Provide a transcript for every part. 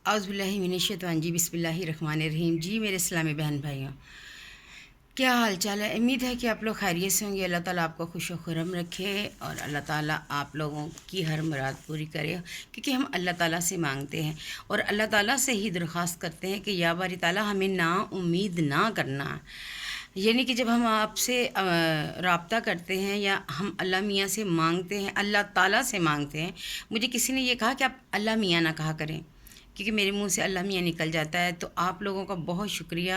اعوذ باللہ من الشیطان جی بسم اللہ الرحمن الرحیم۔ جی میرے اسلامی بہن بھائیوں، کیا حال چال ہے؟ امید ہے کہ آپ لوگ خیریت سے ہوں گے۔ اللہ تعالیٰ آپ کو خوش و خرم رکھے اور اللہ تعالیٰ آپ لوگوں کی ہر مراد پوری کرے، کیونکہ ہم اللہ تعالیٰ سے مانگتے ہیں اور اللہ تعالیٰ سے ہی درخواست کرتے ہیں کہ یا باری تعالیٰ ہمیں نا امید نہ کرنا۔ یعنی کہ جب ہم آپ سے رابطہ کرتے ہیں یا ہم اللہ میاں سے مانگتے ہیں، اللہ تعالیٰ سے مانگتے ہیں، مجھے کسی نے یہ کہا کہ آپ اللہ میاں نہ کہا کریں، کیونکہ میرے منہ سے اللہ میاں نکل جاتا ہے۔ تو آپ لوگوں کا بہت شکریہ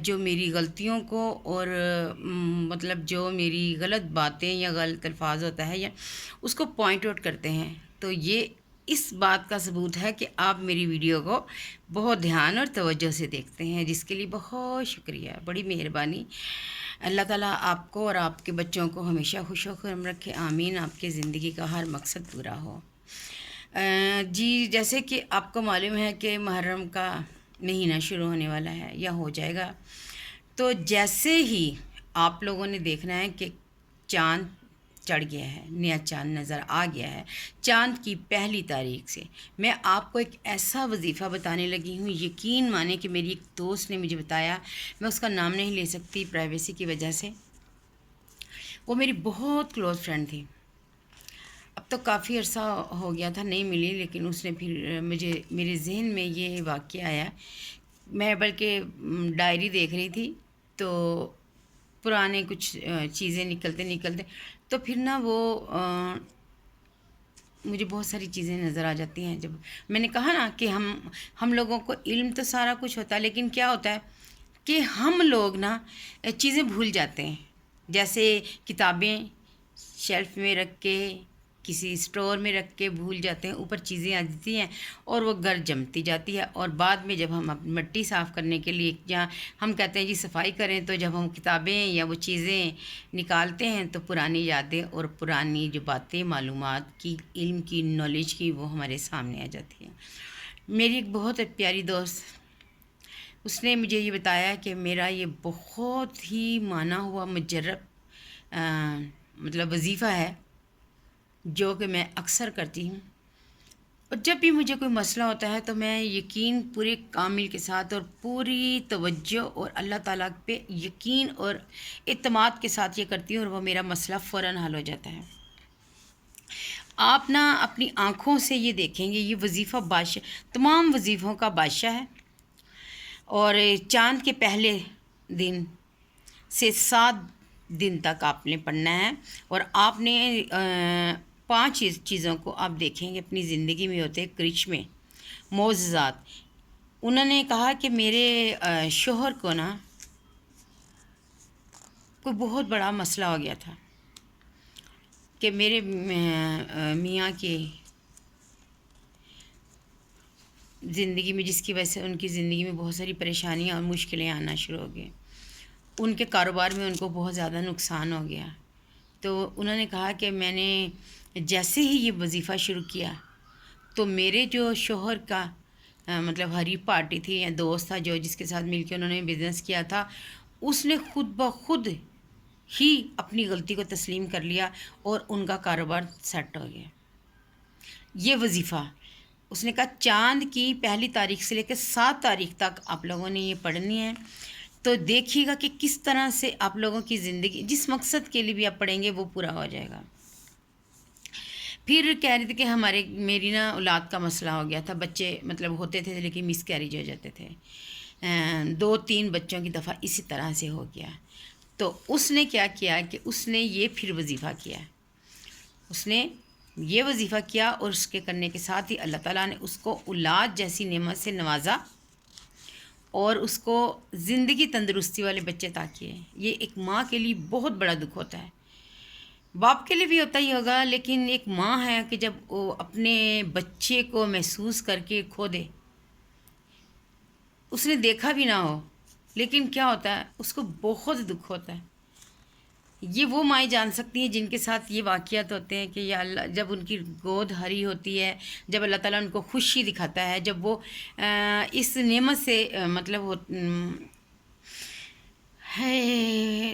جو میری غلطیوں کو اور مطلب جو میری غلط باتیں یا غلط الفاظ ہوتا ہے یا اس کو پوائنٹ آؤٹ کرتے ہیں۔ تو یہ اس بات کا ثبوت ہے کہ آپ میری ویڈیو کو بہت دھیان اور توجہ سے دیکھتے ہیں، جس کے لیے بہت شکریہ، بڑی مہربانی۔ اللہ تعالیٰ آپ کو اور آپ کے بچوں کو ہمیشہ خوش و خرم رکھے، آمین۔ آپ کی زندگی کا ہر مقصد پورا ہو۔ جی جیسے کہ آپ کو معلوم ہے کہ محرم کا مہینہ شروع ہونے والا ہے یا ہو جائے گا، تو جیسے ہی آپ لوگوں نے دیکھنا ہے کہ چاند چڑھ گیا ہے، نیا چاند نظر آ گیا ہے، چاند کی پہلی تاریخ سے میں آپ کو ایک ایسا وظیفہ بتانے لگی ہوں، یقین مانیں کہ میری ایک دوست نے مجھے بتایا، میں اس کا نام نہیں لے سکتی پرائیویسی کی وجہ سے، وہ میری بہت کلوز فرینڈ تھی۔ اب تو کافی عرصہ ہو گیا تھا نہیں ملی، لیکن اس نے پھر میرے ذہن میں یہ واقعہ آیا، میں بلکہ ڈائری دیکھ رہی تھی تو پرانے کچھ چیزیں نکلتے تو پھر نا وہ مجھے بہت ساری چیزیں نظر آ جاتی ہیں۔ جب میں نے کہا نا کہ ہم لوگوں کو علم تو سارا کچھ ہوتا ہے، لیکن کیا ہوتا ہے کہ ہم لوگ نا چیزیں بھول جاتے ہیں، جیسے کتابیں شیلف میں رکھ کے کسی اسٹور میں رکھ کے بھول جاتے ہیں، اوپر چیزیں آ جاتی ہیں اور وہ گھر جمتی جاتی ہے، اور بعد میں جب ہم مٹی صاف کرنے کے لیے یا ہم کہتے ہیں جی صفائی کریں، تو جب ہم کتابیں یا وہ چیزیں نکالتے ہیں تو پرانی یادیں اور پرانی جو باتیں معلومات کی، علم کی، نالج کی، وہ ہمارے سامنے آ جاتی ہیں۔ میری ایک بہت پیاری دوست، اس نے مجھے یہ بتایا کہ میرا یہ بہت ہی مانا ہوا مجرب مطلب وظیفہ ہے جو کہ میں اکثر کرتی ہوں، اور جب بھی مجھے کوئی مسئلہ ہوتا ہے تو میں یقین پورے کامل کے ساتھ اور پوری توجہ اور اللہ تعالیٰ پہ یقین اور اعتماد کے ساتھ یہ کرتی ہوں، اور وہ میرا مسئلہ فوراً حل ہو جاتا ہے۔ آپ نا اپنی آنکھوں سے یہ دیکھیں گے، یہ وظیفہ بادشاہ، تمام وظیفوں کا بادشاہ ہے، اور چاند کے پہلے دن سے 7 دن تک آپ نے پڑھنا ہے، اور آپ نے 5 چیزوں کو آپ دیکھیں گے اپنی زندگی میں ہوتے کرشمے، معجزات۔ انہوں نے کہا کہ میرے شوہر کو نا کوئی بہت بڑا مسئلہ ہو گیا تھا کہ میرے میاں کی زندگی میں، جس کی وجہ سے ان کی زندگی میں بہت ساری پریشانیاں اور مشکلیں آنا شروع ہو گئیں، ان کے کاروبار میں ان کو بہت زیادہ نقصان ہو گیا۔ تو انہوں نے کہا کہ میں نے جیسے ہی یہ وظیفہ شروع کیا تو میرے جو شوہر کا مطلب ہری پارٹی تھی یا دوست تھا جو جس کے ساتھ مل کے انہوں نے بزنس کیا تھا، اس نے خود بخود ہی اپنی غلطی کو تسلیم کر لیا اور ان کا کاروبار سیٹ ہو گیا۔ یہ وظیفہ اس نے کہا چاند کی پہلی تاریخ سے لے کے 7 تاریخ تک آپ لوگوں نے یہ پڑھنی ہے، تو دیکھیے گا کہ کس طرح سے آپ لوگوں کی زندگی جس مقصد کے لیے بھی آپ پڑھیں گے وہ پورا ہو جائے گا۔ پھر کہہ رہی تھی کہ میری نا اولاد کا مسئلہ ہو گیا تھا، بچے مطلب ہوتے تھے لیکن مس کیریج ہو جاتے تھے، 2-3 بچوں کی دفعہ اسی طرح سے ہو گیا۔ تو اس نے کیا کیا کہ اس نے یہ پھر وظیفہ کیا، اس نے یہ وظیفہ کیا، اور اس کے کرنے کے ساتھ ہی اللہ تعالیٰ نے اس کو اولاد جیسی نعمت سے نوازا اور اس کو زندگی تندرستی والے بچے عطا کیے۔ یہ ایک ماں کے لیے بہت بڑا دکھ ہوتا ہے، باپ کے لیے بھی ہوتا ہی ہوگا، لیکن ایک ماں ہے کہ جب وہ اپنے بچے کو محسوس کر کے کھو دے، اس نے دیکھا بھی نہ ہو، لیکن کیا ہوتا ہے اس کو بہت دکھ ہوتا ہے۔ یہ وہ مائیں جان سکتی ہیں جن کے ساتھ یہ واقعات ہوتے ہیں کہ یا اللہ جب ان کی گود ہری ہوتی ہے، جب اللہ تعالیٰ ان کو خوشی دکھاتا ہے، جب وہ اس نعمت سے مطلب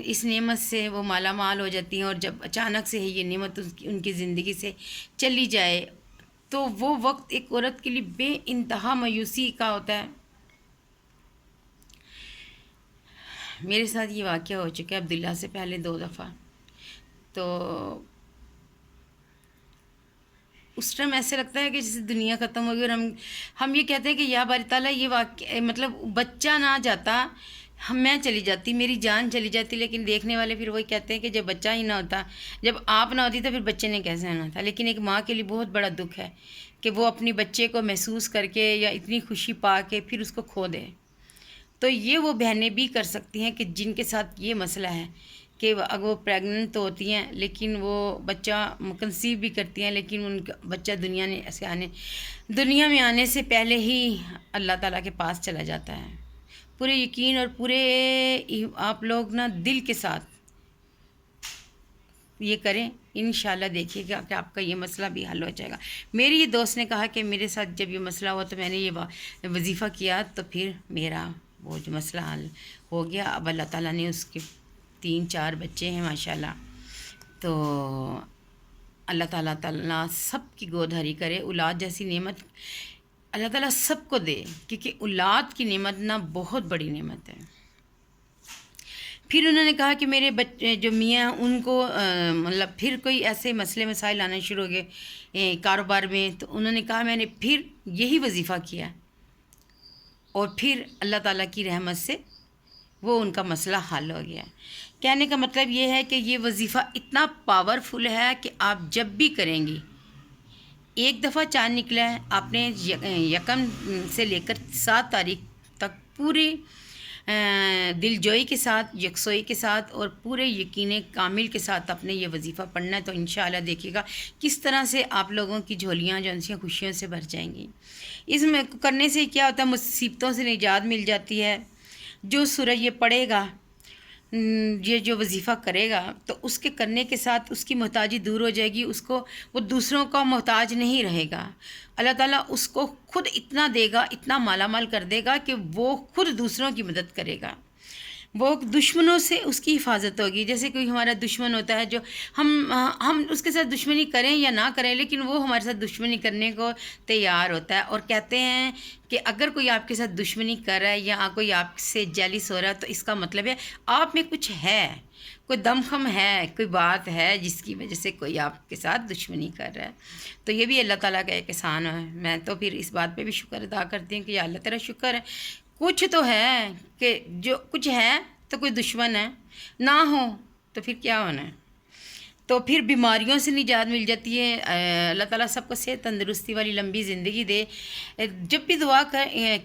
اس نعمت سے وہ مالا مال ہو جاتی ہیں، اور جب اچانک سے یہ نعمت ان کی زندگی سے چلی جائے تو وہ وقت ایک عورت کے لیے بے انتہا مایوسی کا ہوتا ہے۔ میرے ساتھ یہ واقعہ ہو چکا ہے عبداللہ سے پہلے 2 دفعہ۔ تو اس ٹائم ایسے لگتا ہے کہ جیسے دنیا ختم ہو گئی، اور ہم یہ کہتے ہیں کہ یا باری تعالیٰ یہ واقعہ مطلب بچہ نہ جاتا، میں چلی جاتی، میری جان چلی جاتی، لیکن دیکھنے والے پھر وہی کہتے ہیں کہ جب بچہ ہی نہ ہوتا، جب آپ نہ ہوتی تو پھر بچے نے کیسے آنا تھا۔ لیکن ایک ماں کے لیے بہت بڑا دکھ ہے کہ وہ اپنی بچے کو محسوس کر کے یا اتنی خوشی پا کے پھر اس کو کھو دے۔ تو یہ وہ بہنیں بھی کر سکتی ہیں کہ جن کے ساتھ یہ مسئلہ ہے کہ اگر وہ پریگننٹ تو ہوتی ہیں لیکن وہ بچہ کنسیو بھی کرتی ہیں، لیکن ان کا بچہ دنیا میں آنے سے پہلے ہی اللہ تعالیٰ کے پاس چلا جاتا ہے۔ پورے یقین اور پورے آپ لوگ نا دل کے ساتھ یہ کریں، انشاءاللہ دیکھیے گا کہ آپ کا یہ مسئلہ بھی حل ہو جائے گا۔ میری یہ دوست نے کہا کہ میرے ساتھ جب یہ مسئلہ ہوا تو میں نے یہ وظیفہ کیا تو پھر میرا وہ جو مسئلہ حل ہو گیا۔ اب اللہ تعالیٰ نے اس کے 3-4 بچے ہیں ماشاءاللہ۔ تو اللہ تعالیٰ سب کی گود ہری کرے، اولاد جیسی نعمت اللہ تعالیٰ سب کو دے، کیونکہ اولاد کی نعمت نا بہت بڑی نعمت ہے۔ پھر انہوں نے کہا کہ میرے بچے جو میاں ان کو مطلب پھر کوئی ایسے مسئلے مسائل آنا شروع ہو گئے کاروبار میں، تو انہوں نے کہا میں نے پھر یہی وظیفہ کیا اور پھر اللہ تعالیٰ کی رحمت سے وہ ان کا مسئلہ حل ہو گیا۔ کہنے کا مطلب یہ ہے کہ یہ وظیفہ اتنا پاورفل ہے کہ آپ جب بھی کریں گی، ایک دفعہ چاند نکلا ہے، آپ نے 1 سے لے کر 7 تاریخ تک پوری دل جوئی کے ساتھ، یکسوئی کے ساتھ اور پورے یقین کامل کے ساتھ اپنے یہ وظیفہ پڑھنا ہے، تو انشاءاللہ دیکھیے گا کس طرح سے آپ لوگوں کی جھولیاں جو ان خوشیوں سے بھر جائیں گی۔ اس میں کرنے سے کیا ہوتا ہے، مصیبتوں سے نجات مل جاتی ہے۔ جو سورہ یہ پڑھے گا، یہ جو وظیفہ کرے گا، تو اس کے کرنے کے ساتھ اس کی محتاجی دور ہو جائے گی، اس کو وہ دوسروں کا محتاج نہیں رہے گا۔ اللہ تعالیٰ اس کو خود اتنا دے گا، اتنا مالا مال کر دے گا کہ وہ خود دوسروں کی مدد کرے گا۔ وہ دشمنوں سے اس کی حفاظت ہوگی۔ جیسے کوئی ہمارا دشمن ہوتا ہے جو ہم اس کے ساتھ دشمنی کریں یا نہ کریں، لیکن وہ ہمارے ساتھ دشمنی کرنے کو تیار ہوتا ہے، اور کہتے ہیں کہ اگر کوئی آپ کے ساتھ دشمنی کر رہا ہے یا کوئی آپ سے جیلس ہو رہا ہے تو اس کا مطلب ہے آپ میں کچھ ہے، کوئی دمخم ہے، کوئی بات ہے جس کی وجہ سے کوئی آپ کے ساتھ دشمنی کر رہا ہے۔ تو یہ بھی اللہ تعالیٰ کا ایک احسان ہے۔ میں تو پھر اس بات پہ بھی شکر ادا کرتی ہوں کہ یا اللہ تیرا شکر ہے، کچھ تو ہے، کہ جو کچھ ہے تو کوئی دشمن ہے، نہ ہو تو پھر کیا ہونا ہے۔ تو پھر بیماریوں سے نجات مل جاتی ہے۔ اللہ تعالیٰ سب کو صحت تندرستی والی لمبی زندگی دے۔ جب بھی دعا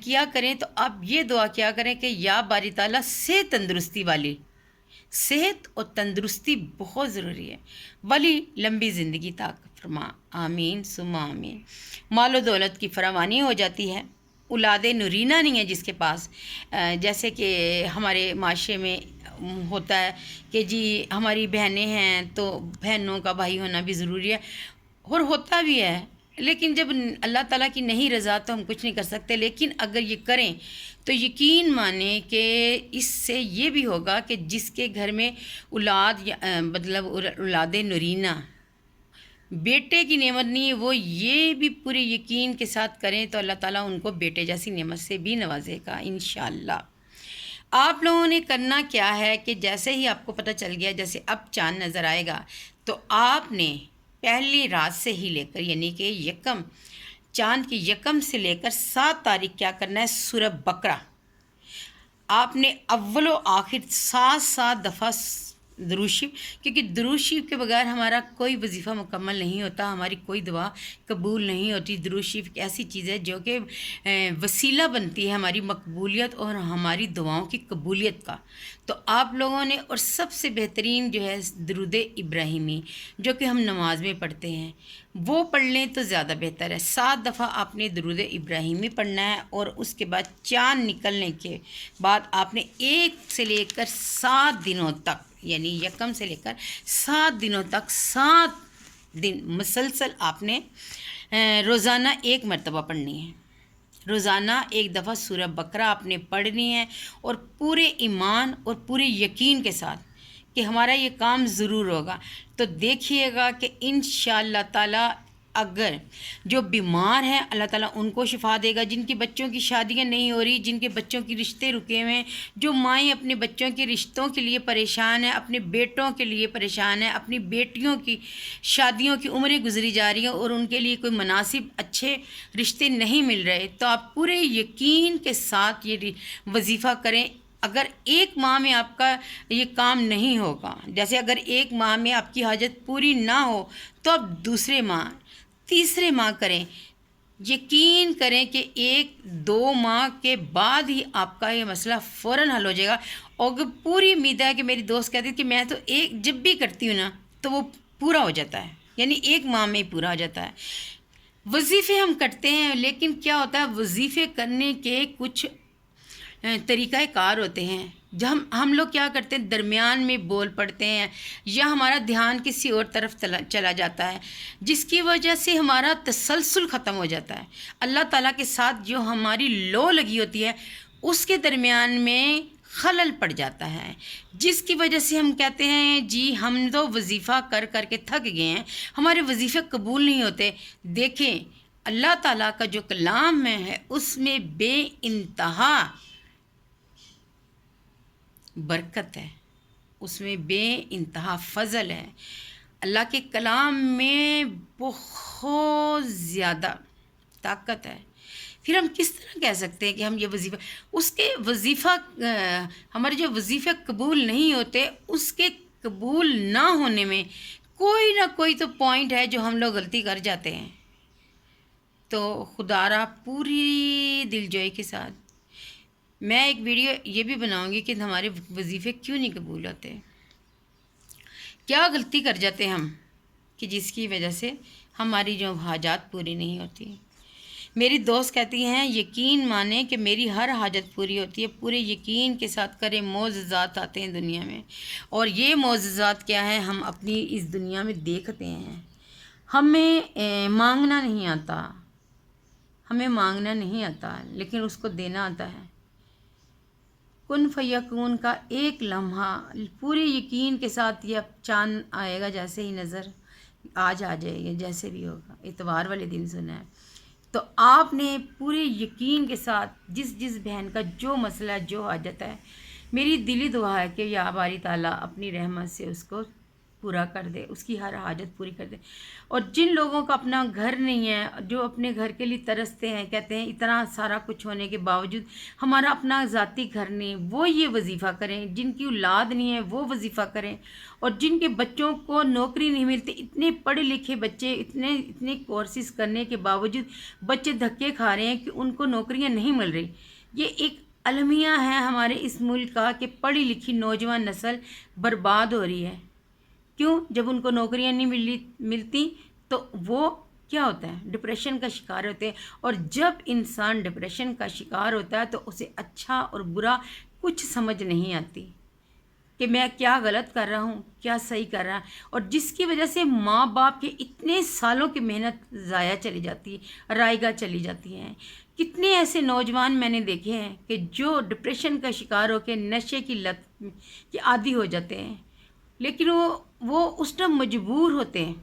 کیا کریں تو آپ یہ دعا کیا کریں کہ یا باری تعالیٰ صحت تندرستی والی، صحت اور تندرستی بہت ضروری ہے، ولی لمبی زندگی عطا فرما، آمین ثم آمین۔ مال و دولت کی فراوانی ہو جاتی ہے، اولاد نورینہ نہیں ہے جس کے پاس، جیسے کہ ہمارے معاشرے میں ہوتا ہے کہ جی ہماری بہنیں ہیں تو بہنوں کا بھائی ہونا بھی ضروری ہے، اور ہوتا بھی ہے، لیکن جب اللہ تعالیٰ کی نہیں رضا تو ہم کچھ نہیں کر سکتے۔ لیکن اگر یہ کریں تو یقین مانیں کہ اس سے یہ بھی ہوگا کہ جس کے گھر میں اولاد مطلب اولاد نورینہ بیٹے کی نعمت نہیں ہے، وہ یہ بھی پورے یقین کے ساتھ کریں تو اللہ تعالیٰ ان کو بیٹے جیسی نعمت سے بھی نوازے گا انشاءاللہ۔ آپ لوگوں نے کرنا کیا ہے کہ جیسے ہی آپ کو پتہ چل گیا، جیسے اب چاند نظر آئے گا، تو آپ نے پہلی رات سے ہی لے کر یعنی کہ چاند کی 1 سے لے کر 7 تاریخ کیا کرنا ہے، سورہ بقرہ آپ نے اول و آخر 7 دفعہ درود شریف، کیونکہ درود شریف کے بغیر ہمارا کوئی وظیفہ مکمل نہیں ہوتا، ہماری کوئی دعا قبول نہیں ہوتی۔ درود شریف ایک ایسی چیز ہے جو کہ وسیلہ بنتی ہے ہماری مقبولیت اور ہماری دعاؤں کی قبولیت کا۔ تو آپ لوگوں نے، اور سب سے بہترین جو ہے درود ابراہیمی جو کہ ہم نماز میں پڑھتے ہیں، وہ پڑھ لیں تو زیادہ بہتر ہے۔ 7 دفعہ آپ نے درود ابراہیمی پڑھنا ہے، اور اس کے بعد چاند نکلنے کے بعد آپ نے 1 سے لے کر 7 دنوں تک، یعنی 1 سے لے کر 7 دنوں تک 7 دن مسلسل آپ نے روزانہ 1 مرتبہ پڑھنی ہے۔ روزانہ 1 دفعہ سورہ بقرہ آپ نے پڑھنی ہے، اور پورے ایمان اور پورے یقین کے ساتھ کہ ہمارا یہ کام ضرور ہوگا۔ تو دیکھیے گا کہ انشاءاللہ تعالی اگر جو بیمار ہیں اللہ تعالیٰ ان کو شفا دے گا، جن کے بچوں کی شادیاں نہیں ہو رہی، جن کے بچوں کی رشتے رکے ہوئے ہیں، جو مائیں اپنے بچوں کے رشتوں کے لیے پریشان ہیں، اپنے بیٹوں کے لیے پریشان ہیں، اپنی بیٹیوں کی شادیوں کی عمریں گزری جا رہی ہیں اور ان کے لیے کوئی مناسب اچھے رشتے نہیں مل رہے، تو آپ پورے یقین کے ساتھ یہ وظیفہ کریں۔ اگر ایک ماہ میں آپ کا یہ کام نہیں ہوگا، جیسے اگر ایک ماہ میں آپ کی حاجت پوری نہ ہو تو آپ دوسرے ماہ تیسرے ماہ کریں، یقین کریں کہ 1-2 ماہ کے بعد ہی آپ کا یہ مسئلہ فوراً حل ہو جائے گا۔ اور پوری امید ہے کہ میری دوست کہتی ہے کہ میں تو جب بھی کرتی ہوں نا تو وہ پورا ہو جاتا ہے، یعنی 1 ماہ میں ہی پورا ہو جاتا ہے۔ وظیفے ہم کرتے ہیں، لیکن کیا ہوتا ہے وظیفے کرنے کے کچھ طریقہ کار ہوتے ہیں، جب ہم لوگ کیا کرتے ہیں درمیان میں بول پڑتے ہیں یا ہمارا دھیان کسی اور طرف چلا جاتا ہے، جس کی وجہ سے ہمارا تسلسل ختم ہو جاتا ہے۔ اللہ تعالیٰ کے ساتھ جو ہماری لو لگی ہوتی ہے اس کے درمیان میں خلل پڑ جاتا ہے، جس کی وجہ سے ہم کہتے ہیں جی ہم تو وظیفہ کر کر کے تھک گئے ہیں، ہمارے وظیفے قبول نہیں ہوتے۔ دیکھیں اللہ تعالیٰ کا جو کلام میں ہے اس میں بے انتہا برکت ہے، اس میں بے انتہا فضل ہے، اللہ کے کلام میں بہت زیادہ طاقت ہے۔ پھر ہم کس طرح کہہ سکتے ہیں کہ ہم یہ وظیفہ ہمارے جو وظیفے قبول نہیں ہوتے اس کے قبول نہ ہونے میں کوئی نہ کوئی تو پوائنٹ ہے جو ہم لوگ غلطی کر جاتے ہیں۔ تو خدا را پوری دلجوئی کے ساتھ میں ایک ویڈیو یہ بھی بناؤں گی کہ ہمارے وظیفے کیوں نہیں قبول ہوتے، کیا غلطی کر جاتے ہم کہ جس کی وجہ سے ہماری جو حاجات پوری نہیں ہوتی۔ میری دوست کہتی ہیں یقین مانیں کہ میری ہر حاجت پوری ہوتی ہے، پورے یقین کے ساتھ کریں، معجزات آتے ہیں دنیا میں، اور یہ معجزات کیا ہے ہم اپنی اس دنیا میں دیکھتے ہیں۔ ہمیں مانگنا نہیں آتا، ہمیں مانگنا نہیں آتا لیکن اس کو دینا آتا ہے۔ کن فیکون کا ایک لمحہ پورے یقین کے ساتھ یہ چاند آئے گا، جیسے ہی نظر آ جائے گا، جیسے بھی ہوگا، اتوار والے دن سنا ہے، تو آپ نے پورے یقین کے ساتھ جس بہن کا جو مسئلہ جو حاجت ہے، میری دلی دعا ہے کہ یا باری تعالیٰ اپنی رحمت سے اس کو پورا کر دے، اس کی ہر حاجت پوری کر دے۔ اور جن لوگوں کا اپنا گھر نہیں ہے، جو اپنے گھر کے لیے ترستے ہیں، کہتے ہیں اتنا سارا کچھ ہونے کے باوجود ہمارا اپنا ذاتی گھر نہیں، وہ یہ وظیفہ کریں۔ جن کی اولاد نہیں ہے وہ وظیفہ کریں، اور جن کے بچوں کو نوکری نہیں ملتی، اتنے پڑھے لکھے بچے اتنے کورسز کرنے کے باوجود بچے دھکے کھا رہے ہیں کہ ان کو نوکریاں نہیں مل رہی۔ یہ ایک المیہ ہے ہمارے اس ملک کا کہ پڑھی لکھی نوجوان نسل برباد ہو رہی ہے۔ کیوں؟ جب ان کو نوکریاں نہیں ملتی تو وہ کیا ہوتا ہے ڈپریشن کا شکار ہوتے ہیں، اور جب انسان ڈپریشن کا شکار ہوتا ہے تو اسے اچھا اور برا کچھ سمجھ نہیں آتی کہ میں کیا غلط کر رہا ہوں، کیا صحیح کر رہا ہے، اور جس کی وجہ سے ماں باپ کے اتنے سالوں کی محنت ضائع چلی جاتی ہے، رائیگاں چلی جاتی ہیں۔ کتنے ایسے نوجوان میں نے دیکھے ہیں کہ جو ڈپریشن کا شکار ہو کے نشے کی لت کے عادی ہو جاتے ہیں، لیکن وہ اس ٹائم مجبور ہوتے ہیں،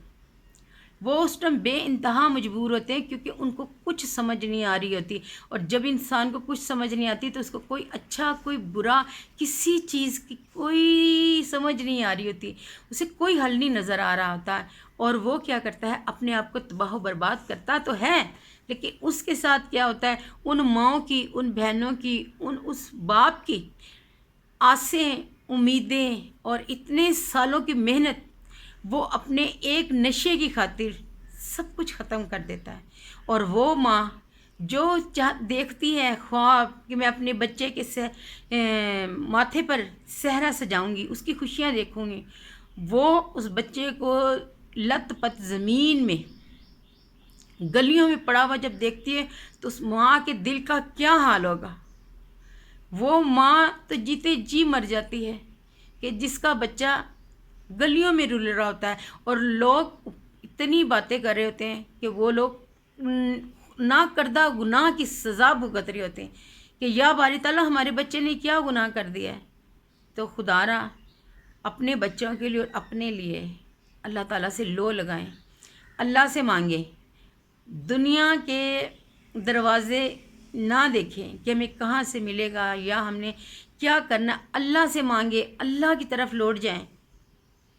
وہ اس ٹائم بے انتہا مجبور ہوتے ہیں کیونکہ ان کو کچھ سمجھ نہیں آ رہی ہوتی، اور جب انسان کو کچھ سمجھ نہیں آتی تو اس کو کوئی اچھا کوئی برا کسی چیز کی کوئی سمجھ نہیں آ رہی ہوتی، اسے کوئی حل نہیں نظر آ رہا ہوتا ہے، اور وہ کیا کرتا ہے اپنے آپ کو تباہ و برباد کرتا تو ہے، لیکن اس کے ساتھ کیا ہوتا ہے ان ماؤں کی، ان بہنوں کی، اس باپ کی آسیں، امیدیں اور اتنے سالوں کی محنت وہ اپنے ایک نشے کی خاطر سب کچھ ختم کر دیتا ہے۔ اور وہ ماں جو دیکھتی ہے خواب کہ میں اپنے بچے کے ماتھے پر صحرا سجاؤں گی، اس کی خوشیاں دیکھوں گی، وہ اس بچے کو لت پت زمین میں گلیوں میں پڑا ہوا جب دیکھتی ہے تو اس ماں کے دل کا کیا حال ہوگا۔ وہ ماں تو جیتے جی مر جاتی ہے کہ جس کا بچہ گلیوں میں رل رہا ہوتا ہے، اور لوگ اتنی باتیں کر رہے ہوتے ہیں کہ وہ لوگ نہ کردہ گناہ کی سزا بھگت رہے ہوتے ہیں کہ یا باری تعالیٰ ہمارے بچے نے کیا گناہ کر دیا ہے۔ تو خدا را اپنے بچوں کے لیے اور اپنے لیے اللہ تعالیٰ سے لو لگائیں، اللہ سے مانگیں دنیا کے دروازے نہ دیکھیں کہ ہمیں کہاں سے ملے گا یا ہم نے کیا کرنا. اللہ سے مانگے, اللہ کی طرف لوٹ جائیں,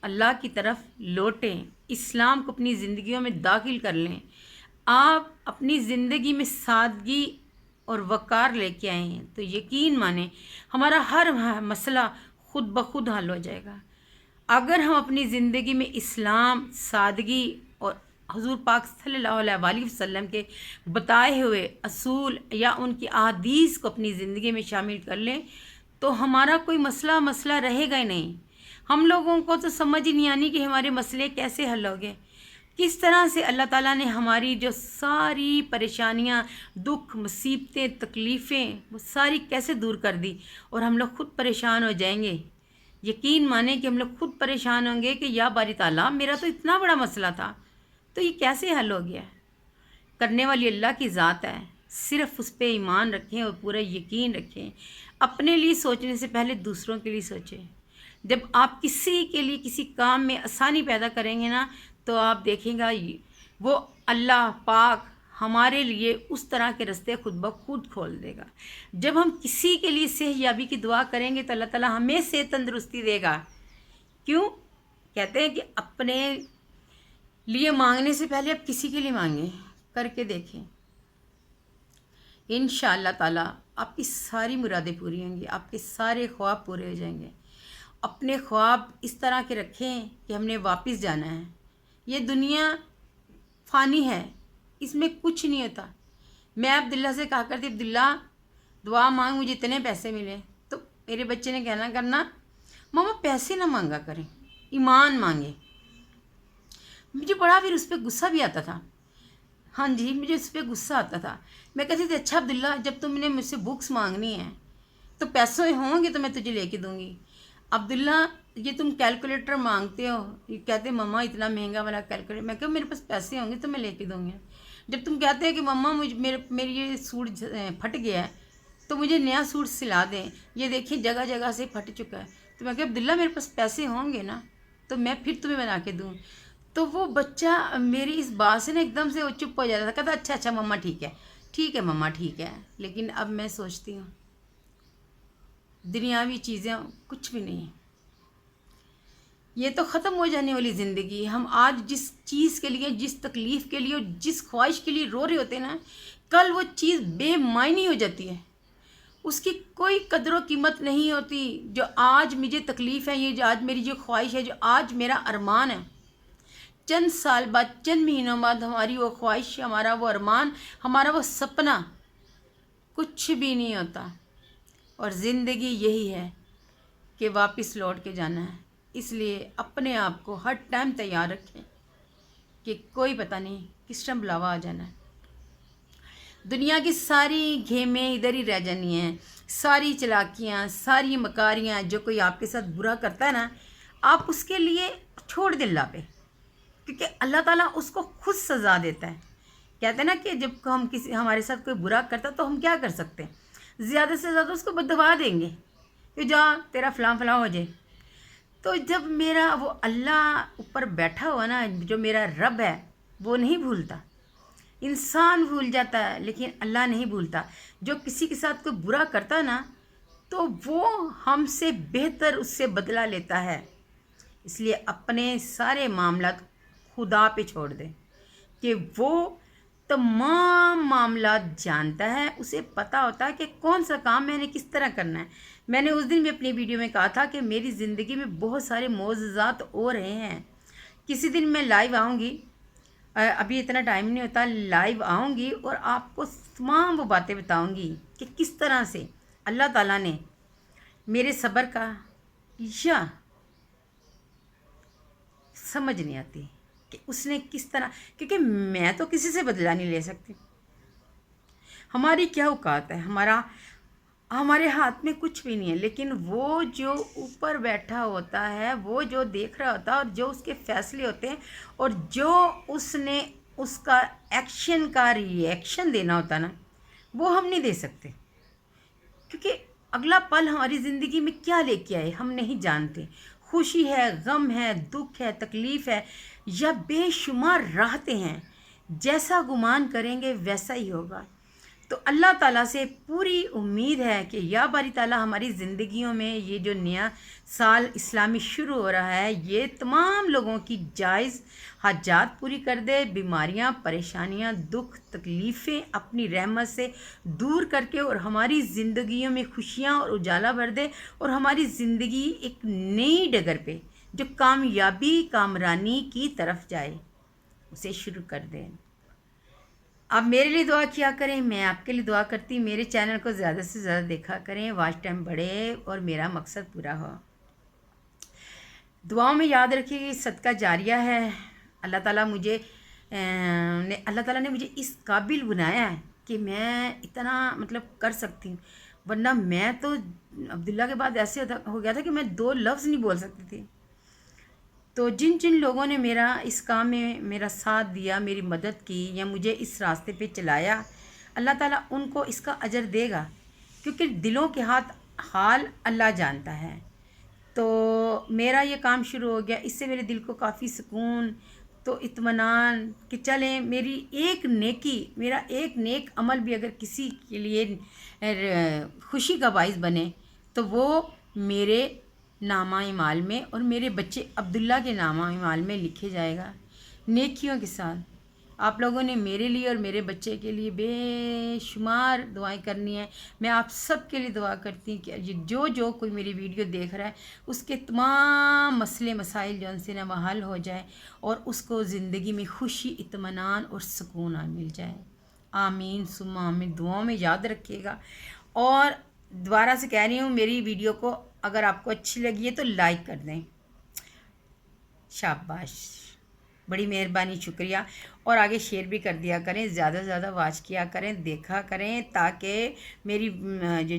اللہ کی طرف لوٹیں, اسلام کو اپنی زندگیوں میں داخل کر لیں. آپ اپنی زندگی میں سادگی اور وقار لے کے آئے ہیں تو یقین مانیں ہمارا ہر مسئلہ خود بخود حل ہو جائے گا. اگر ہم اپنی زندگی میں اسلام, سادگی اور حضور پاک صلی اللہ علیہ وآلہ وسلم کے بتائے ہوئے اصول یا ان کی احادیث کو اپنی زندگی میں شامل کر لیں تو ہمارا کوئی مسئلہ رہے گا ہی نہیں. ہم لوگوں کو تو سمجھ ہی نہیں آنی کہ ہمارے مسئلے کیسے حل ہو گئے, کس طرح سے اللہ تعالیٰ نے ہماری جو ساری پریشانیاں, دکھ, مصیبتیں, تکلیفیں وہ ساری کیسے دور کر دی, اور ہم لوگ خود پریشان ہو جائیں گے. یقین مانیں کہ ہم لوگ خود پریشان ہوں گے کہ یا باری تعالیٰ میرا تو اتنا بڑا مسئلہ تھا تو یہ کیسے حل ہو گیا. کرنے والی اللہ کی ذات ہے, صرف اس پہ ایمان رکھیں اور پورا یقین رکھیں. اپنے لیے سوچنے سے پہلے دوسروں کے لیے سوچیں. جب آپ کسی کے لیے کسی کام میں آسانی پیدا کریں گے نا تو آپ دیکھیں گا وہ اللہ پاک ہمارے لیے اس طرح کے رستے خود بخود کھول دے گا. جب ہم کسی کے لیے صحت یابی کی دعا کریں گے تو اللہ تعالیٰ ہمیں صحت تندرستی دے گا. کیوں کہتے ہیں کہ اپنے لیے مانگنے سے پہلے آپ کسی کے لیے مانگیں, کر کے دیکھیں. انشاءاللہ تعالیٰ آپ کی ساری مرادیں پوری ہوں گی, آپ کے سارے خواب پورے ہو جائیں گے. اپنے خواب اس طرح کے رکھیں کہ ہم نے واپس جانا ہے. یہ دنیا فانی ہے, اس میں کچھ نہیں ہوتا. میں عبداللہ سے کہا کرتی, عبداللہ دعا مانگ مجھے اتنے پیسے ملے, تو میرے بچے نے کہنا کرنا ماما پیسے نہ مانگا کریں, ایمان مانگے. مجھے بڑا پھر اس پہ غصہ بھی آتا تھا. ہاں جی, مجھے اس پہ غصہ آتا تھا. میں کہتی تھی اچھا عبداللہ جب تم نے مجھ سے بکس مانگنی ہیں تو پیسے ہوں گے تو میں تجھے لے کے دوں گی. عبداللہ یہ تم کیلکولیٹر مانگتے ہو, یہ کہتے مما اتنا مہنگا والا کیلکولیٹر. میں کہا میرے پاس پیسے ہوں گے تو میں لے کے دوں گی. جب تم کہتے ہیں کہ مما میری یہ سوٹ پھٹ گیا ہے تو مجھے نیا سوٹ سلا دیں, یہ دیکھیں جگہ جگہ سے پھٹ چکا ہے, تو میں کہا عبداللہ میرے پاس پیسے ہوں گے نا تو میں پھر تمہیں بنا کے دوں. تو وہ بچہ میری اس بات سے نا ایک دم سے وہ چپ ہو جاتا تھا, کہتا اچھا مما ٹھیک ہے مما ٹھیک ہے. لیکن اب میں سوچتی ہوں دنیاوی چیزیں کچھ بھی نہیں, یہ تو ختم ہو جانے والی زندگی. ہم آج جس چیز کے لیے, جس تکلیف کے لیے اور جس خواہش کے لیے رو رہے ہوتے ہیں نا, کل وہ چیز بے معنی ہو جاتی ہے, اس کی کوئی قدر و قیمت نہیں ہوتی. جو آج مجھے تکلیف ہے, یہ جو آج میری جو خواہش ہے, جو آج میرا ارمان ہے, چند سال بعد, چند مہینوں بعد ہماری وہ خواہش, ہمارا وہ ارمان, ہمارا وہ سپنا کچھ بھی نہیں ہوتا. اور زندگی یہی ہے کہ واپس لوٹ کے جانا ہے. اس لیے اپنے آپ کو ہر ٹائم تیار رکھیں کہ کوئی پتہ نہیں کس ٹائم بلاوا آ جانا ہے. دنیا کی ساری گھیمیں ادھر ہی رہ جانی ہیں, ساری چلاکیاں, ساری مکاریاں, جو کوئی آپ کے ساتھ برا کرتا ہے نا, آپ اس کے لیے چھوڑ دیں اللہ پہ, کیونکہ اللہ تعالیٰ اس کو خود سزا دیتا ہے. کہتے ہیں نا کہ جب ہم ہمارے ساتھ کوئی برا کرتا تو ہم کیا کر سکتے ہیں, زیادہ سے زیادہ اس کو بددعا دیں گے کہ جا تیرا فلاں فلاں ہو جائے. تو جب میرا وہ اللہ اوپر بیٹھا ہوا نا, جو میرا رب ہے, وہ نہیں بھولتا. انسان بھول جاتا ہے لیکن اللہ نہیں بھولتا. جو کسی کے ساتھ کوئی برا کرتا نا تو وہ ہم سے بہتر اس سے بدلہ لیتا ہے. اس لیے اپنے سارے معاملات خدا پہ چھوڑ دیں کہ وہ تمام معاملات جانتا ہے, اسے پتہ ہوتا ہے کہ کون سا کام میں نے کس طرح کرنا ہے. میں نے اس دن بھی اپنی ویڈیو میں کہا تھا کہ میری زندگی میں بہت سارے معجزات ہو رہے ہیں. کسی دن میں لائیو آؤں گی, ابھی اتنا ٹائم نہیں ہوتا, لائیو آؤں گی اور آپ کو تمام وہ باتیں بتاؤں گی کہ کس طرح سے اللہ تعالیٰ نے میرے صبر کا, یا سمجھ نہیں آتی کہ اس نے کس طرح, کیونکہ میں تو کسی سے بدلہ نہیں لے سکتی. ہماری کیا اوقات ہے, ہمارے ہاتھ میں کچھ بھی نہیں ہے. لیکن وہ جو اوپر بیٹھا ہوتا ہے, وہ جو دیکھ رہا ہوتا ہے, اور جو اس کے فیصلے ہوتے ہیں, اور جو اس نے اس کا ایکشن کا ری ایکشن دینا ہوتا ہے نا, وہ ہم نہیں دے سکتے. کیونکہ اگلا پل ہماری زندگی میں کیا لے کے آئے ہم نہیں جانتے. خوشی ہے, غم ہے, دکھ ہے, تکلیف ہے, یا بے شمار راحتیں ہیں, جیسا گمان کریں گے ویسا ہی ہوگا۔ تو اللہ تعالیٰ سے پوری امید ہے کہ یا باری تعالیٰ ہماری زندگیوں میں یہ جو نیا سال اسلامی شروع ہو رہا ہے یہ تمام لوگوں کی جائز حاجات پوری کر دے، بیماریاں، پریشانیاں، دکھ، تکلیفیں اپنی رحمت سے دور کر کے اور ہماری زندگیوں میں خوشیاں اور اجالا بھر دے، اور ہماری زندگی ایک نئی ڈگر پہ جو کامیابی کامرانی کی طرف جائے اسے شروع کر دیں۔ آپ میرے لیے دعا کیا کریں، میں آپ کے لیے دعا کرتی ہوں۔ میرے چینل کو زیادہ سے زیادہ دیکھا کریں، واچ ٹائم بڑھے اور میرا مقصد پورا ہو۔ دعاؤں میں یاد رکھیے کہ صدقہ جاریہ ہے۔ اللہ تعالیٰ نے مجھے اس قابل بنایا ہے کہ میں اتنا کر سکتی ہوں، ورنہ میں تو عبداللہ کے بعد ایسے ہو گیا تھا کہ میں 2 لفظ نہیں بول سکتی تھی۔ تو جن لوگوں نے اس کام میں میرا ساتھ دیا، میری مدد کی یا مجھے اس راستے پہ چلایا، اللہ تعالیٰ ان کو اس کا اجر دے گا، کیونکہ دلوں کے حال اللہ جانتا ہے۔ تو میرا یہ کام شروع ہو گیا، اس سے میرے دل کو کافی سکون تو اطمینان کہ چلیں میری میرا ایک نیک عمل بھی اگر کسی کے لیے خوشی کا باعث بنے تو وہ میرے نامہ اعمال میں اور میرے بچے عبداللہ کے نامہ اعمال میں لکھے جائے گا نیکیوں کے ساتھ۔ آپ لوگوں نے میرے لیے اور میرے بچے کے لیے بے شمار دعائیں کرنی ہیں۔ میں آپ سب کے لیے دعا کرتی ہوں کہ جو کوئی میری ویڈیو دیکھ رہا ہے اس کے تمام مسئلے مسائل جو ان سے وہ حل ہو جائے اور اس کو زندگی میں خوشی، اطمینان اور سکون مل جائے۔ آمین ثم آمین۔ دعاؤں میں یاد رکھیے گا، اور دوبارہ سے کہہ رہی ہوں میری ویڈیو کو اگر آپ کو اچھی لگی ہے تو لائک کر دیں، شاباش، بڑی مہربانی، شکریہ۔ اور آگے شیئر بھی کر دیا کریں، زیادہ سے زیادہ واچ کیا کریں، دیکھا کریں، تاکہ میری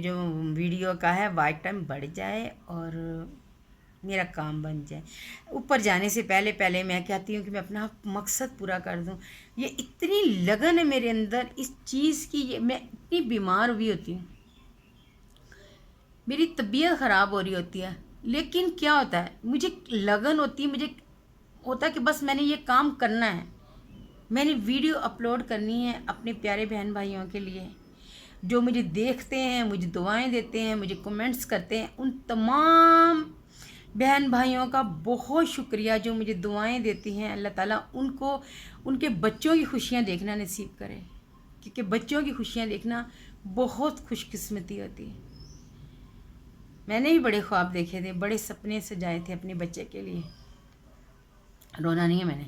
جو ویڈیو کا ہے واچ ٹائم بڑھ جائے اور میرا کام بن جائے۔ اوپر جانے سے پہلے میں کہتی ہوں کہ میں اپنا مقصد پورا کر دوں۔ یہ اتنی لگن ہے میرے اندر اس چیز کی، میں اتنی بیمار ہوئی ہوتی ہوں، میری طبیعت خراب ہو رہی ہوتی ہے، لیکن کیا ہوتا ہے مجھے لگن ہوتی ہے، مجھے ہوتا ہے کہ بس میں نے یہ کام کرنا ہے، میں نے ویڈیو اپلوڈ کرنی ہے اپنے پیارے بہن بھائیوں کے لیے جو مجھے دیکھتے ہیں، مجھے دعائیں دیتے ہیں، مجھے کمنٹس کرتے ہیں۔ ان تمام بہن بھائیوں کا بہت شکریہ جو مجھے دعائیں دیتی ہیں۔ اللہ تعالیٰ ان کو ان کے بچوں کی خوشیاں دیکھنا نصیب کرے، کیونکہ بچوں کی خوشیاں دیکھنا بہت خوش قسمتی ہوتی ہے۔ میں نے بھی بڑے خواب دیکھے تھے، بڑے سپنے سجائے تھے اپنے بچے کے لیے، رونا نہیں ہے میں نے،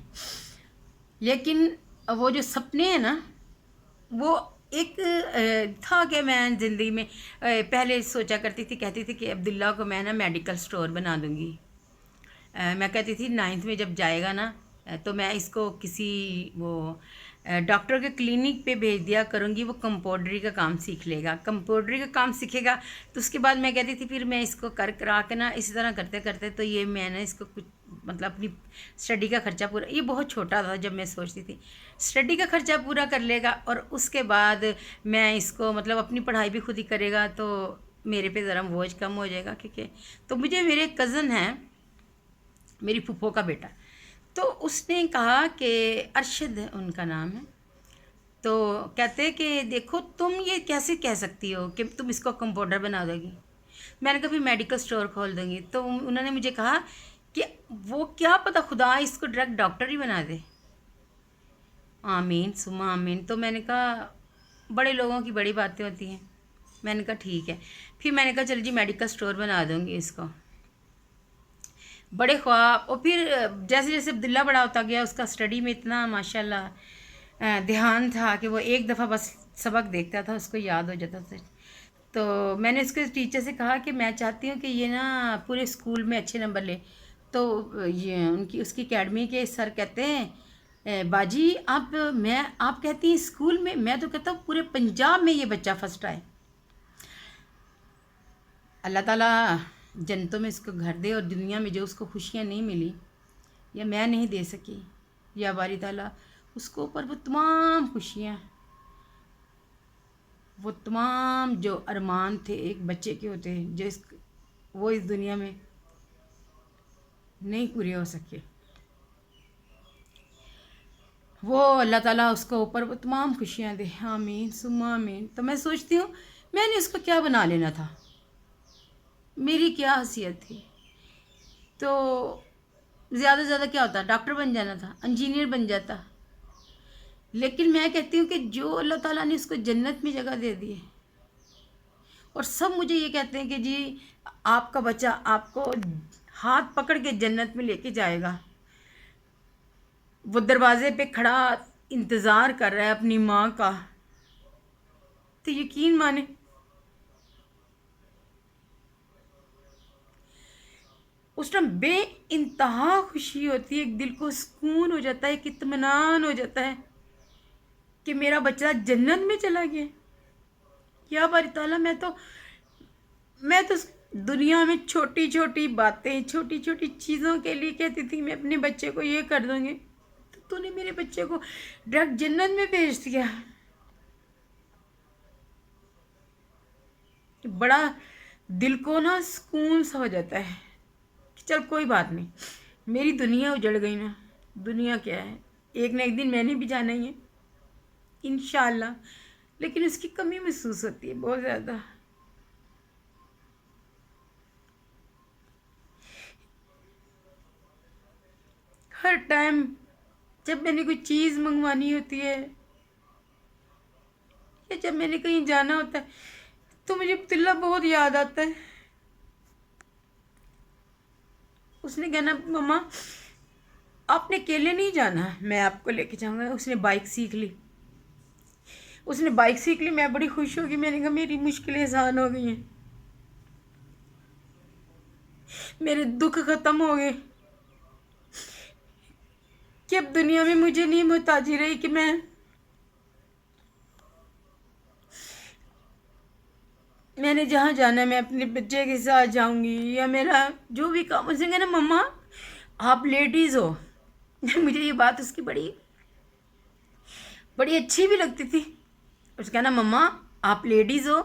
لیکن وہ جو سپنے ہیں نا وہ ایک تھا کہ میں زندگی میں پہلے سوچا کرتی تھی، کہتی تھی کہ عبداللہ کو میں نا میڈیکل سٹور بنا دوں گی۔ میں کہتی تھی 9th میں جب جائے گا نا تو میں اس کو کسی ڈاکٹر کے کلینک پہ بھیج دیا کروں گی، وہ کمپاؤنڈری کا کام سیکھ لے گا، کمپاؤنڈری کا کام سیکھے گا تو اس کے بعد میں کہتی تھی پھر میں اس کو کرا کے نا اسی طرح کرتے کرتے تو یہ میں نے اس کو کچھ اپنی اسٹڈی کا خرچہ پورا، یہ بہت چھوٹا تھا جب میں سوچتی تھی، اسٹڈی کا خرچہ پورا کر لے گا اور اس کے بعد میں اس کو اپنی پڑھائی بھی خود ہی کرے گا تو میرے پہ ذرا بوجھ کم ہو جائے گا، کیونکہ تو مجھے میرے کزن ہیں، میری پھپھو کا بیٹا، تو اس نے کہا کہ ارشد ان کا نام ہے، تو کہتے کہ دیکھو تم یہ کیسے کہہ سکتی ہو کہ تم اس کو کمپاؤنڈر بنا دو گی، میں نے کہا پھر میڈیکل سٹور کھول دوں گی، تو انہوں نے مجھے کہا کہ وہ کیا پتہ خدا اس کو ڈائریکٹ ڈاکٹر ہی بنا دے۔ آمین ثم آمین۔ تو میں نے کہا بڑے لوگوں کی بڑی باتیں ہوتی ہیں، میں نے کہا ٹھیک ہے، پھر میں نے کہا چل جی میڈیکل سٹور بنا دوں گی اس کو، بڑے خواب۔ اور پھر جیسے جیسے عبداللہ بڑا ہوتا گیا اس کا اسٹڈی میں اتنا ماشاءاللہ دھیان تھا کہ وہ ایک دفعہ بس سبق دیکھتا تھا اس کو یاد ہو جاتا تھا۔ تو میں نے اس کے ٹیچر سے کہا کہ میں چاہتی ہوں کہ یہ نا پورے اسکول میں اچھے نمبر لے، تو یہ اس کی اکیڈمی کے سر کہتے ہیں باجی آپ کہتی ہیں اسکول میں تو کہتا ہوں پورے پنجاب میں یہ بچہ فرسٹ آئے۔ اللہ تعالیٰ جنتوں میں اس کو گھر دے، اور دنیا میں جو اس کو خوشیاں نہیں ملی یا میں نہیں دے سکی، یا باری تعالیٰ اس کو اوپر وہ تمام خوشیاں، وہ تمام جو ارمان تھے ایک بچے کے ہوتے ہیں وہ اس دنیا میں نہیں پورے ہو سکے، وہ اللہ تعالیٰ اس کو اوپر وہ تمام خوشیاں دے، آمین ثم آمین۔ تو میں سوچتی ہوں میں نے اس کو کیا بنا لینا تھا، میری کیا حیثیت تھی؟ تو زیادہ سے زیادہ کیا ہوتا، ڈاکٹر بن جانا تھا، انجینئر بن جاتا۔ لیکن میں کہتی ہوں کہ جو اللہ تعالیٰ نے اس کو جنت میں جگہ دے دی ہے، اور سب مجھے یہ کہتے ہیں کہ جی آپ کا بچہ آپ کو ہاتھ پکڑ کے جنت میں لے کے جائے گا، وہ دروازے پہ کھڑا انتظار کر رہا ہے اپنی ماں کا، تو یقین مانے اس ٹائم بے انتہا خوشی ہوتی ہے، ایک دل کو سکون ہو جاتا ہے، ایک اطمینان ہو جاتا ہے کہ میرا بچہ جنت میں چلا گیا۔ یا باری تعالیٰ میں تو دنیا میں چھوٹی چھوٹی باتیں، چھوٹی چھوٹی چیزوں کے لیے کہتی تھی میں اپنے بچے کو یہ کر دوں گی، تو نے میرے بچے کو ڈائریکٹ جنت میں بھیج دیا۔ بڑا دل کو نا سکون سا ہو جاتا ہے کہ چل کوئی بات نہیں، میری دنیا اجڑ گئی نا، دنیا کیا ہے، ایک نہ ایک دن میں نے بھی جانا ہی ہے انشاءاللہ، لیکن اس کی کمی محسوس ہوتی ہے بہت زیادہ۔ ہر ٹائم جب میں نے کوئی چیز منگوانی ہوتی ہے یا جب میں نے کہیں جانا ہوتا ہے تو مجھے عبداللہ بہت یاد آتا ہے۔ اس نے کہنا مما آپ نے اکیلے نہیں جانا، میں آپ کو لے کے جاؤں گا۔ اس نے بائک سیکھ لی، میں بڑی خوش ہو گئی، میں نے کہا میری مشکلیں آسان ہو گئی ہیں، میرے دکھ ختم ہو گئے کہ اب دنیا میں مجھے نہیں محتاجی رہی کہ میں نے جہاں جانا ہے میں اپنے بچے کے ساتھ جاؤں گی، یا میرا جو بھی کام۔ اس نے کہنا مما آپ لیڈیز ہو، مجھے یہ بات اس کی بڑی اچھی بھی لگتی تھی۔ اس کہنا مما آپ لیڈیز ہو،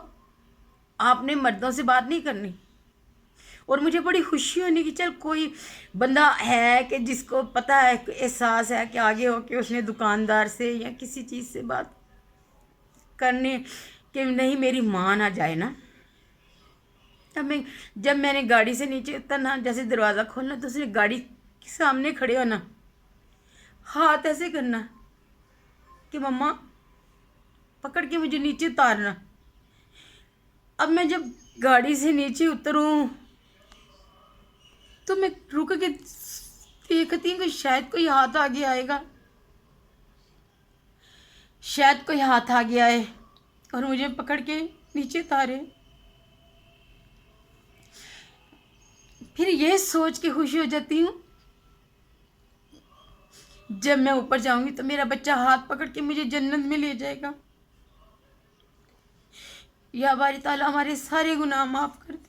آپ نے مردوں سے بات نہیں کرنی، اور مجھے بڑی خوشی ہونی کہ چل کوئی بندہ ہے کہ جس کو پتہ ہے، احساس ہے کہ آگے ہو کے اس نے دکاندار سے یا کسی چیز سے بات کرنے کہ نہیں میری ماں نہ جائے نا۔ جب میں نے گاڑی سے نیچے اترنا، جیسے دروازہ کھولنا تو اس نے گاڑی کے سامنے کھڑے ہونا، ہاتھ ایسے کرنا کہ مما پکڑ کے مجھے نیچے اتارنا۔ اب میں جب گاڑی سے نیچے اتروں تو میں رک کے دیکھتی ہوں کہ شاید کوئی ہاتھ آگے آئے گا، شاید کوئی ہاتھ آگے آئے اور مجھے پکڑ کے نیچے اتارے۔ پھر یہ سوچ کے خوشی ہو جاتی ہوں جب میں اوپر جاؤں گی تو میرا بچہ ہاتھ پکڑ کے مجھے جنت میں لے جائے گا۔ یا باری تعالیٰ ہمارے سارے گناہ معاف کر دے،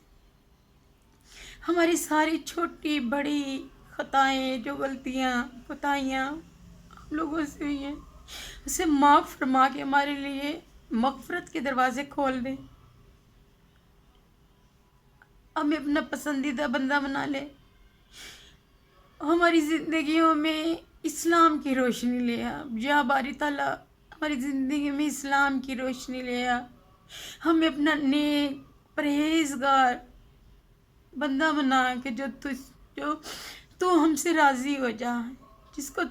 ہماری ساری چھوٹی بڑی خطائیں، جو غلطیاں کوتاہیاں ہم لوگوں سے ہوئی ہیں اسے معاف فرما کے ہمارے لیے مغفرت کے دروازے کھول دے، ہمیں اپنا پسندیدہ بندہ بنا لے، ہماری زندگیوں میں اسلام کی روشنی لے آ۔ یا باری تعالیٰ ہماری زندگی میں اسلام کی روشنی لے آ، ہمیں اپنا نیک پرہیزگار بندہ بنا کہ جو تو ہم سے راضی ہو جا، جس کو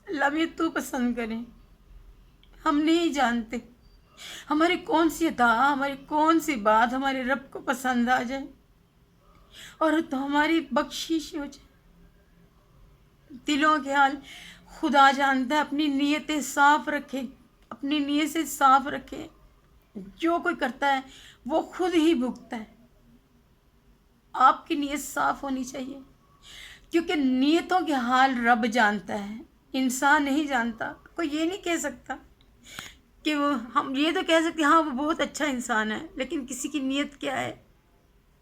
اللہ میں تو پسند کرے۔ ہم نہیں جانتے ہماری کون سی عطا، ہماری کون سی بات ہمارے رب کو پسند آ جائے اور تو ہماری بخشش ہو جائے۔ دلوں کے حال خدا جانتا ہے، اپنی نیتیں صاف رکھے، اپنی نیت سے صاف رکھے، جو کوئی کرتا ہے وہ خود ہی بھگتا ہے۔ آپ کی نیت صاف ہونی چاہیے، کیونکہ نیتوں کے حال رب جانتا ہے، انسان نہیں جانتا۔ کوئی یہ نہیں کہہ سکتا کہ ہم یہ تو کہہ سکتے ہاں وہ بہت اچھا انسان ہے، لیکن کسی کی نیت کیا ہے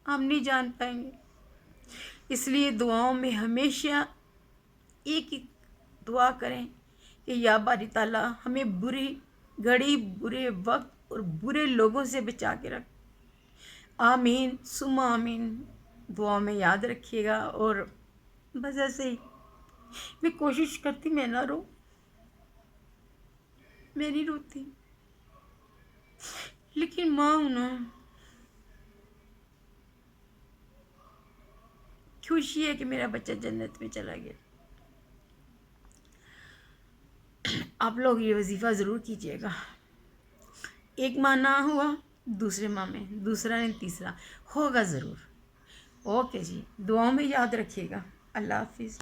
ہم نہیں جان پائیں گے۔ اس لیے دعاؤں میں ہمیشہ ایک ہی دعا کریں کہ یا باری تعالیٰ ہمیں بری گھڑی، برے وقت اور برے لوگوں سے بچا کے رکھ۔ آمین ثم آمین۔ دعا میں یاد رکھیے گا، اور بس ایسے ہی میں کوشش کرتی میں نہ رو، میں نہیں روتی، لیکن ماں ہوں نا، خوشی ہے کہ میرا بچہ جنت میں چلا گیا۔ آپ لوگ یہ وظیفہ ضرور کیجیے گا، ایک ماہ نہ ہوا دوسرے ماہ میں، دوسرا نہیں تیسرا ہوگا ضرور۔ اوکے جی، دعاؤں میں یاد رکھیے گا۔ اللہ حافظ۔